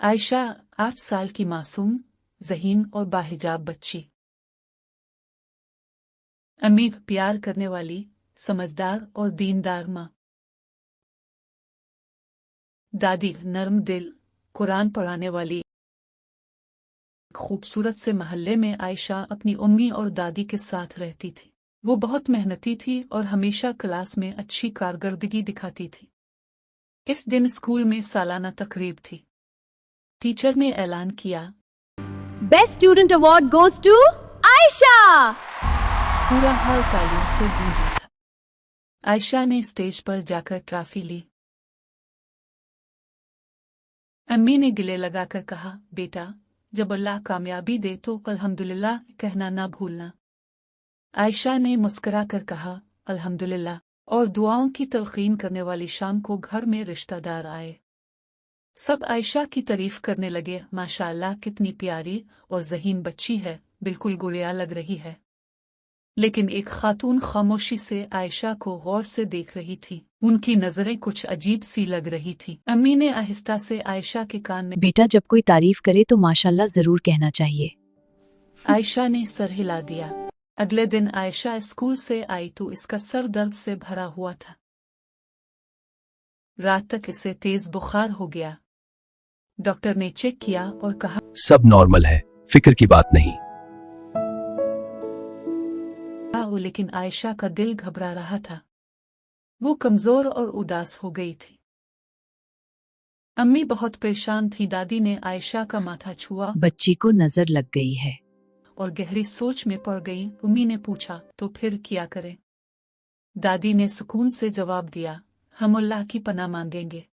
आयशा 8 साल की मासूम, ज़हीन और बाहिजाब बच्ची। अम्मी प्यार करने वाली, समझदार और दीनदार माँ। दादी नरम दिल, कुरान पढ़ाने वाली। खूबसूरत से महल्ले में आयशा अपनी उम्मी और दादी के साथ रहती थी। वो बहुत मेहनती थी और हमेशा क्लास में अच्छी कारकर्दगी दिखाती थी। इस दिन स्कूल में सालाना तकरीब थी। टीचर ने ऐलान किया, best student award goes to Ayesha. पूरा हाल तालियों से गूंजा था। आयशा ने स्टेज पर जाकर ट्रॉफी ली। अम्मी ने गिले लगाकर कहा, बेटा, जब अल्लाह कामयाबी दे तो अल्हम्दुलिल्लाह कहना ना भूलना। आयशा ने मुस्कुराकर कहा, अल्हम्दुलिल्लाह, और दुआओं की तलकीन करने वाली शाम को घर में रिश्तेदार आए। सब आयशा की तारीफ करने लगे, माशाअल्लाह कितनी प्यारी और ज़हीन बच्ची है, बिल्कुल गुड़िया लग रही है। लेकिन एक खातून खामोशी से आयशा को गौर से देख रही थी। उनकी नजरें कुछ अजीब सी लग रही थी। अम्मी ने आहिस्ता से आयशा के कान में, बेटा, जब कोई तारीफ करे तो माशाल्लाह जरूर कहना चाहिए। आयशा ने सर हिला दिया। अगले दिन आयशा स्कूल से आई तो इसका सर दर्द से भरा हुआ था। रात तक इसे तेज बुखार हो गया। डॉक्टर ने चेक किया और कहा, सब नॉर्मल है, फिक्र की बात नहीं। लेकिन आयशा का दिल घबरा रहा था। वो कमजोर और उदास हो गई थी। अम्मी बहुत परेशान थी। दादी ने आयशा का माथा छुआ बच्ची को नजर लग गई है। और गहरी सोच में पड़ गई। अम्मी ने पूछा, तो फिर क्या करें? दादी ने सुकून से जवाब दिया, हम अल्लाह की पनाह मांगेंगे,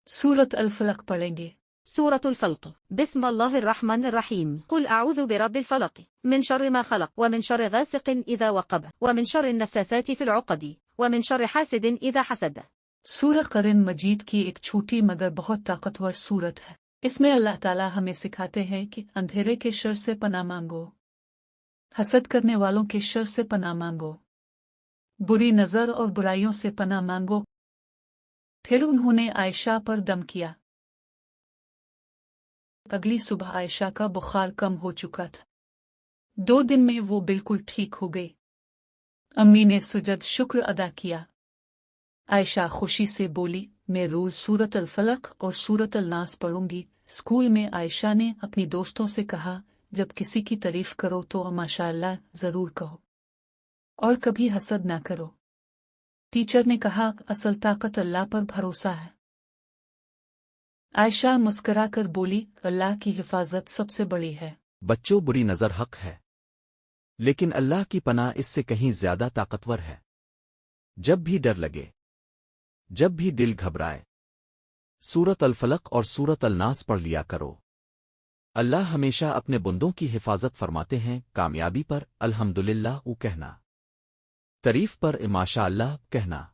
सूरत अल फलक पढ़ेंगे। سورة الفلق بسم الله الرحمن الرحيم قل أعوذ برب الفلق من شر ما خلق ومن شر غاسق إذا وقب ومن شر النفاثات في العقد ومن شر حاسد إذا حسد। सूरह कुरान मजीद की एक छोटी मगर बहुत ताकतवर सूरत है। इसमें अल्लाह ताला हमें सिखाते हैं कि अंधेरे के शर से पनाह मांगो, हसद करने वालों के शर से पनाह मांगो, बुरी नज़र और बुराइयों से पनाह मांगो। फिर उन्होंने आयशा पर दम किया। अगली सुबह आयशा का बुखार कम हो चुका था। 2 दिन में वो बिल्कुल ठीक हो गई। अम्मी ने सुजद शुक्र अदा किया। आयशा खुशी से बोली, मैं रोज सूरत अल फलक और सूरत अल नास पढ़ूंगी। स्कूल में आयशा ने अपनी दोस्तों से कहा, जब किसी की तारीफ करो तो माशाअल्लाह जरूर कहो और कभी हसद ना करो। टीचर ने कहा, असल ताकत अल्लाह पर भरोसा है। आयशा मुस्कुराकर बोली, अल्लाह की हिफाजत सबसे बड़ी है। बच्चों, बुरी नजर हक है, लेकिन अल्लाह की पनाह इससे कहीं ज्यादा ताकतवर है। जब भी डर लगे, जब भी दिल घबराए, सूरत अल फलक और सूरत अल नास पढ़ लिया करो। अल्लाह हमेशा अपने बंदों की हिफाजत फरमाते हैं। कामयाबी पर अल्हम्दुलिल्लाह कहना, तारीफ पर माशाअल्लाह कहना।